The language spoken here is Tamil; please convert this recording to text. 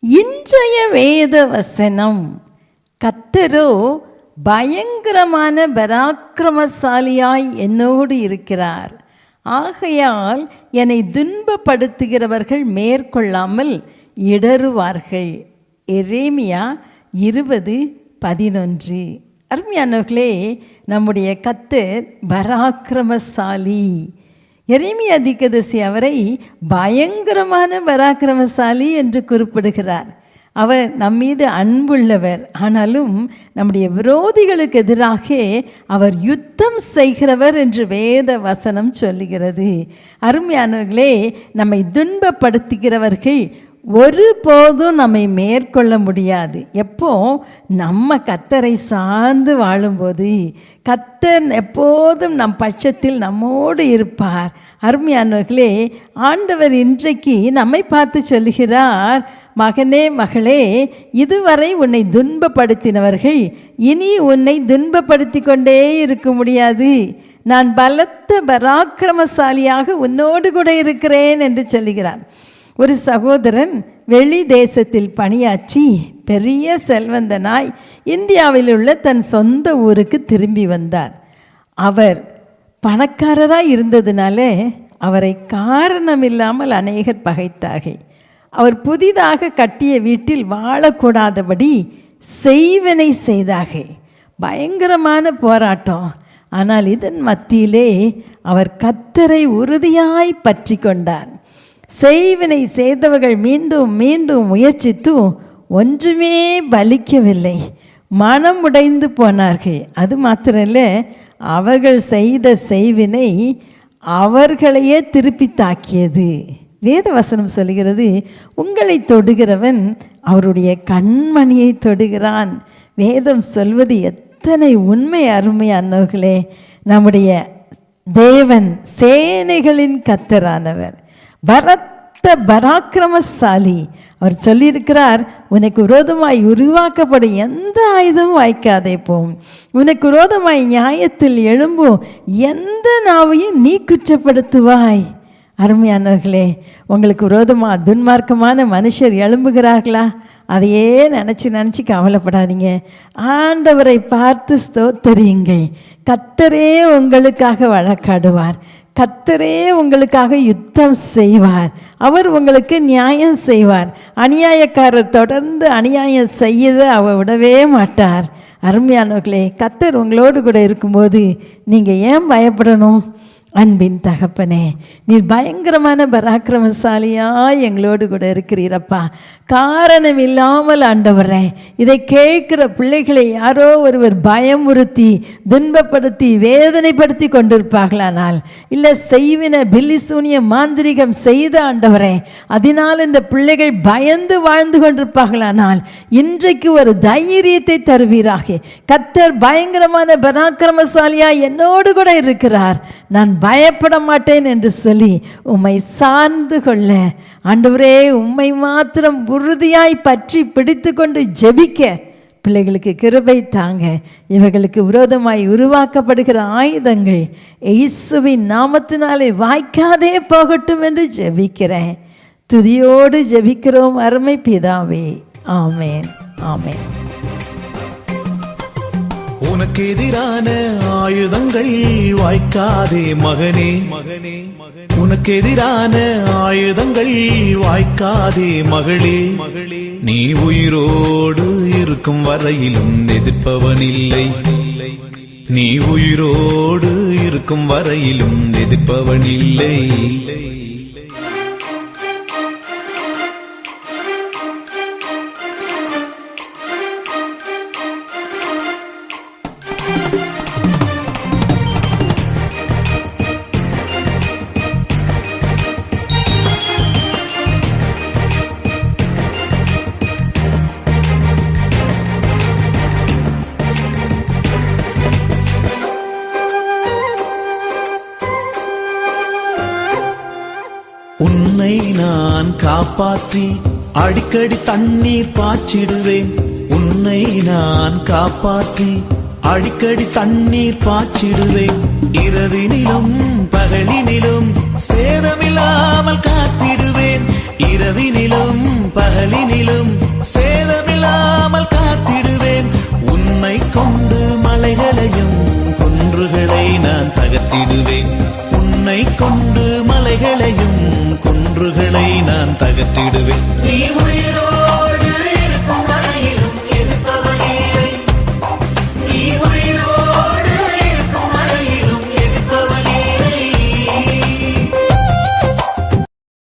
இன்றைய வேத வசனம், கர்த்தரோ பயங்கரமான பராக்கிரமசாலியாய் என்னோடு இருக்கிறார், ஆகையால் என்னை துன்பப்படுத்துகிறவர்கள் மேற்கொள்ளாமல் இடறுவார்கள். எரேமியா 20:11. அருமையானவர்களே, நம்முடைய கர்த்தர் பராக்கிரமசாலி. எரேமியா தீர்க்கதரிசி அவரை பயங்கரமான பராக்கிரமசாலி என்று குறிப்பிடுகிறார். அவர் நம்மீது அன்புள்ளவர், ஆனாலும் நம்முடைய விரோதிகளுக்கு எதிராக அவர் யுத்தம் செய்கிறவர் என்று வேத வசனம் சொல்லுகிறது. அருமையானவர்களே, நம்மை துன்பப்படுத்துகிறவர்கள் ஒருபோதும் நம்மை மேற்கொள்ள முடியாது. எப்போ நம்ம கர்த்தரை சார்ந்து வாழும்போது கர்த்தர் எப்போதும் நம் பட்சத்தில் நம்மோடு இருப்பார். அருமையானவர்களே, ஆண்டவர் இன்றைக்கு நம்மை பார்த்து சொல்கிறார், மகனே மகளே, இதுவரை உன்னை துன்பப்படுத்தினவர்கள் இனி உன்னை துன்பப்படுத்தி கொண்டே இருக்க முடியாது. நான் பலத்த பராக்கிரமசாலியாக உன்னோடு கூட இருக்கிறேன் என்று சொல்லுகிறார். ஒரு சகோதரன் வெளி தேசத்தில் பணியாற்றி பெரிய செல்வந்தனாய் இந்தியாவில் உள்ள தன் சொந்த ஊருக்கு திரும்பி வந்தார். அவர் பணக்காரராய் இருந்ததுனால அவரை காரணமில்லாமல் அநேகர் பகைத்தார்கள். அவர் புதிதாக கட்டிய வீட்டில் வாழக்கூடாதபடி செய்வினை செய்தார்கள். பயங்கரமான போராட்டம். ஆனால் இதன் மத்தியிலே அவர் கர்த்தரை உறுதியாய் பற்றி கொண்டார். செய்வினை செய்தவர்கள் மீண்டும் மீண்டும் முயற்சித்தும் ஒன்றுமே பலிக்கவில்லை. மனம் உடைந்து போனார்கள். அது மாத்திரல்ல, அவர்கள் செய்த செய்வினை அவர்களையே திருப்பி தாக்கியது. வேத வசனம் சொல்கிறது, உங்களை தொடுகிறவன் அவருடைய கண்மணியை தொடுகிறான். வேதம் சொல்வது எத்தனை உண்மை அருமையானவர்களே! நம்முடைய தேவன் சேனைகளின் கர்த்தரானவர், பலத்த பராக்கிரமசாலி. அவர் சொல்லியிருக்கிறார், உனக்கு விரோதமாய் உருவாக்கப்படும் எந்த ஆயுதமும் வாய்க்காதே போம், உனக்கு விரோதமாய் நியாயத்தில் எழும்பும் எந்த நாவையும் நீ குற்றப்படுத்துவாய். அருமையானவர்களே, உங்களுக்கு விரோதமாக துன்மார்க்கமான மனுஷர் எழும்புகிறார்களா? அதையே நினச்சி கவலைப்படாதீங்க. ஆண்டவரை பார்த்து ஸ்தோத்தரியுங்கள். கர்த்தரே உங்களுக்காக வழக்காடுவார். கர்த்தரே உங்களுக்காக யுத்தம் செய்வார். அவர் உங்களுக்கு நியாயம் செய்வார். அநியாயக்காரர் தொடர்ந்து அநியாயம் செய்யதை அவர் விடவே மாட்டார். அருமையானவர்களே, கர்த்தர் உங்களோடு கூட இருக்கும்போது நீங்கள் ஏன் பயப்படணும்? அன்பின் தகப்பனே, நீர் பயங்கரமான பராக்கிரமசாலியாய் எங்களோடு கூட இருக்கிறீரப்பா. காரணம் இல்லாமல் ஆண்டவரே, இதை கேட்கிற பிள்ளைகளை யாரோ ஒருவர் பயமுறுத்தி துன்பப்படுத்தி வேதனைப்படுத்தி கொண்டிருப்பார்களானால், இல்லை செய்வின பில்லிசூனிய மாந்திரிகம் செய்த ஆண்டவரே, அதனால் இந்த பிள்ளைகள் பயந்து வாழ்ந்து கொண்டிருப்பார்களானால், இன்றைக்கு ஒரு தைரியத்தை தருவீராக. கர்த்தர் பயங்கரமான பராக்கிரமசாலியாய் என்னோடு கூட இருக்கிறார், நான் பயப்பட மாட்டேன் என்று சொல்லி உம்மை சார்ந்து கொள்ள ஆண்டவரே, உம்மை மாத்திரம் உறுதியாய் பற்றி பிடித்து கொண்டு ஜெபிக்க பிள்ளைகளுக்கு கிருபை தாங்க. இவர்களுக்கு விரோதமாய் உருவாக்கப்படுகிற ஆயுதங்கள் இயேசுவின் நாமத்தினாலே வாய்க்காதே போகட்டும் என்று ஜெபிக்கிறேன். துதியோடு ஜெபிக்கிறோம் அருமை பிதாவே. ஆமேன், ஆமேன். உனக்கு எதிரான ஆயுதங்கள் வாய்க்காதே மகனே, உனக்கு எதிரான ஆயுதங்கள் வாய்க்காதே மகளே. நீ உயிரோடு இருக்கும் வரையிலும் எதிர்ப்பவனில்லை, நீ உயிரோடு இருக்கும் வரையிலும் எதிர்ப்பவனில்லை. உன்னை நான் காப்பாற்றி அடிக்கடி தண்ணீர் பாய்ச்சிடுவேன், உன்னை நான் காப்பாற்றி அடிக்கடி தண்ணீர் பாய்ச்சிடுவேன். இரவினிலும் பகலினிலும் சேதமில்லாமல் காத்திடுவேன், இரவினிலும் பகலினிலும் சேதமில்லாமல் காத்திடுவேன். உன்னை கொண்டு மலைகளையும் குன்றுகளை நான் தகர்த்திடுவேன். உன்னை கொண்டு மலைகளையும் குன்றுகளை நான் தகர்த்திடுவேன். நீ உயிரோ